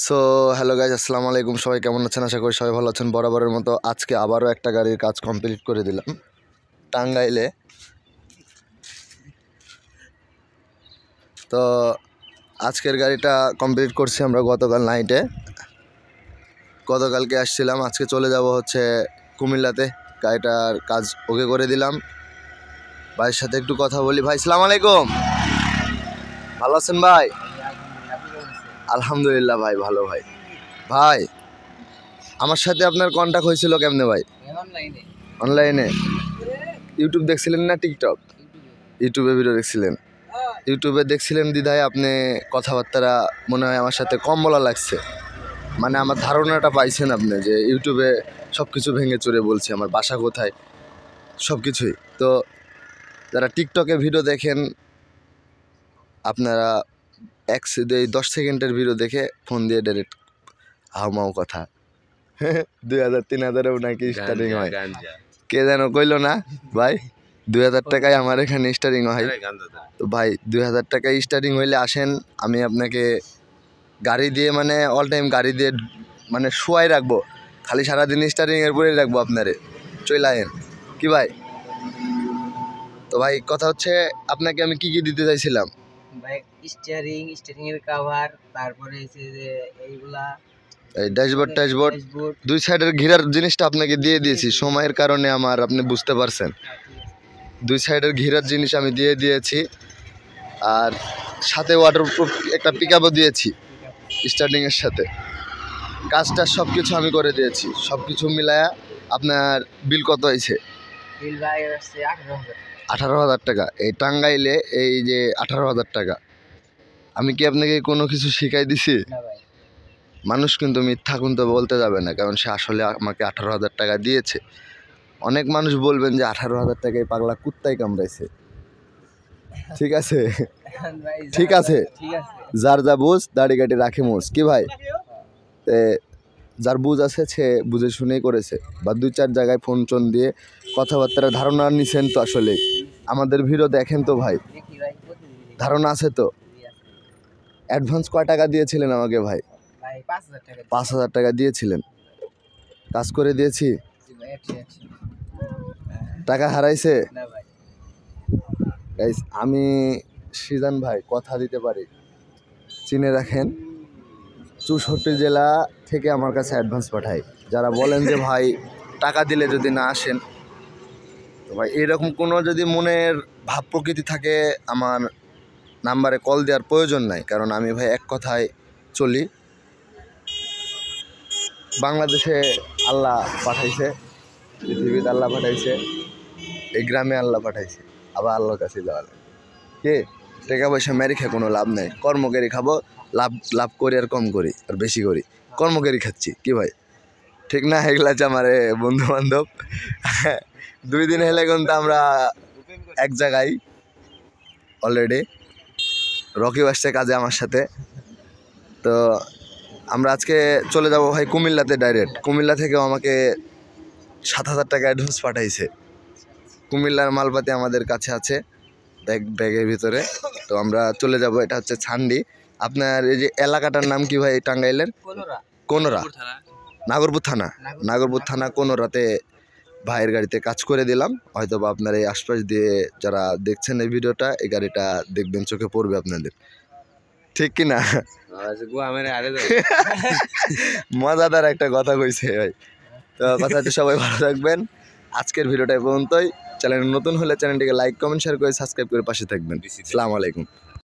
So hello guys, আসসালামু আলাইকুম। সবাই কেমন আছেন? আশা করি সবাই ভালো আছেন। বরাবরের মতো আজকে আবারও একটা গাড়ির কাজ কমপ্লিট করে দিলাম টাঙ্গাইলে। তো আজকের গাড়িটা কমপ্লিট করছি আমরা গতকাল নাইটে। গতকালকে আসছিলাম, আজকে চলে যাব হচ্ছে কুমিল্লাতে। গাড়িটার কাজ ওকে করে দিলাম। ভাইয়ের সাথে একটু কথা বলি। ভাই সালাম আলাইকুম, ভালো আছেন ভাই? আলহামদুলিল্লাহ ভাই, ভালো ভাই। ভাই আমার সাথে আপনার কন্ট্যাক্ট হয়েছিল কেমনে ভাই? অনলাইনে ইউটিউব দেখছিলেন না টিকটক? ইউটিউবে ভিডিও দেখছিলেন। ইউটিউবে দেখছিলেন দিদায় আপনি কথাবার্তা মনে হয় আমার সাথে কম বলা লাগছে। মানে আমার ধারণাটা পাইছেন আপনি যে ইউটিউবে সব কিছু ভেঙে চুরে বলছি, আমার বাসা কোথায়, সব কিছুই। তো যারা টিকটকে ভিডিও দেখেন আপনারা 10 সেকেন্ডের ভিডিও দেখে ফোন দিয়ে ডাইরেক্ট হাউমাউ কথা 2000-3000-এও নাকি স্টার্টিং হয়। কে যেন কইলো না ভাই, 2000 টাকায় আমার এখানে স্টার্টিং হয়। তো ভাই 2000 টাকায় স্টার্টিং হইলে আসেন, আমি আপনাকে গাড়ি দিয়ে মানে অল টাইম গাড়ি দিয়ে মানে শোয়াই রাখবো, খালি সারাদিন স্টার্টিংয়ের পরেই রাখবো আপনারে, চলে আয়েন কি ভাই? তো ভাই কথা হচ্ছে আপনাকে আমি কি কি দিতে চাইছিলাম ভাই, স্টিয়ারিং এর কভার, তারপরে হচ্ছে যে এইগুলা এই ড্যাশবোর্ড দুই সাইডের ঘিরার জিনিসটা আপনাকে দিয়ে দিয়েছি সময়ের কারণে আমার, আপনি বুঝতে পারছেন। দুই সাইডের ঘিরার জিনিস আমি দিয়ে দিয়েছি, আর সাথে ওয়াটারপ্রুফ একটা পিকআপও দিয়েছি স্টার্টিংয়ের সাথে। কাজটা সব কিছু আমি করে দিয়েছি, সব কিছু মিলায়া আপনার বিল কত হয়েছে? বিল ভাই হচ্ছে 18,000 টাকা। এই টাঙ্গাইলে এই যে 18,000 টাকা, আমি কি আপনাকে কোনো কিছু শিখাই দিছি? না ভাই। মানুষ কিন্তু মিথ্যা কিন্তু বলতে যাবে না, কারণ সে আসলে আমাকে 18,000 টাকা দিয়েছে। অনেক মানুষ বলবেন যে 18,000 টাকায় পাগলা কুত্তায় কামড়াইছে। ঠিক আছে ঠিক আছে, যার যা বুঝ দাড়ি কাটি রাখে মোজ কি ভাই? যার বুঝ আছে সে বুঝে শুনেই করেছে, বা 2-4 জায়গায় ফোন টোন দিয়ে কথাবার্তার ধারণা নিছেন তো। আসলে আমাদের ভিডিও দেখেন তো ভাই, ধারণা আছে তো। অ্যাডভান্স কয় টাকা দিয়েছিলেন আমাকে ভাই? 5,000 টাকা দিয়েছিলেন। কাজ করে দিয়েছি, টাকা হারাইছে। আমি সিজান ভাই কথা দিতে পারি, চিনে রাখেন। 64 জেলা থেকে আমার কাছে অ্যাডভান্স পাঠাই। যারা বলেন যে ভাই টাকা দিলে যদি না আসেন, তো ভাই এরকম কোনো যদি মনের ভাব প্রকৃতি থাকে আমার নাম্বারে কল দেওয়ার প্রয়োজন নাই, কারণ আমি ভাই এক কথায় চলি। বাংলাদেশে আল্লাহ পাঠাইছে, পৃথিবীতে আল্লাহ পাঠাইছে, এই গ্রামে আল্লাহ পাঠাইছে, আবার আল্লাহর কাছে যাওয়া লাগে। কে টাকা পয়সা মেরে খেয়ে কোনো লাভ নেই। কর্ম করে খাবো, লাভ করি আর কম করি আর বেশি করি, কর্ম করে খাচ্ছি কি ভাই? ঠিক না? এগুলা আছে আমার বন্ধু বান্ধব। 2 দিন হেলে কিন্তু আমরা এক জায়গায় অলরেডি। রকি আসছে কাজে আমার সাথে। তো আমরা আজকে চলে যাব ভাই কুমিল্লাতে ডাইরেক্ট। কুমিল্লা থেকেও আমাকে 7,000 টাকা অ্যাডভান্স পাঠাইছে। কুমিল্লার মালপাতি আমাদের কাছে আছে ব্যাগের ভিতরে। তো আমরা চলে যাব, এটা হচ্ছে ছান্ডি। আপনার এই যে এলাকাটার নাম কি ভাই টাঙ্গাইলের? কোনোরা, নাগরপুর থানা কোনোরাতে ভাইয়ের গাড়িতে কাজ করে দিলাম। হয়তো বা আপনার এই আশপাশ দিয়ে যারা দেখছেন এই ভিডিওটা, এই গাড়িটা দেখবেন, চোখে পড়বে আপনাদের, ঠিক কি না? মজাদার একটা কথা কইছে ভাই। তো কথাটা সবাই ভালো থাকবেন। আজকের ভিডিওটা এই পর্যন্তই। চ্যানেল নতুন হলে চ্যানেলটিকে লাইক কমেন্ট শেয়ার করে সাবস্ক্রাইব করে পাশে থাকবেন। আসসালামু আলাইকুম।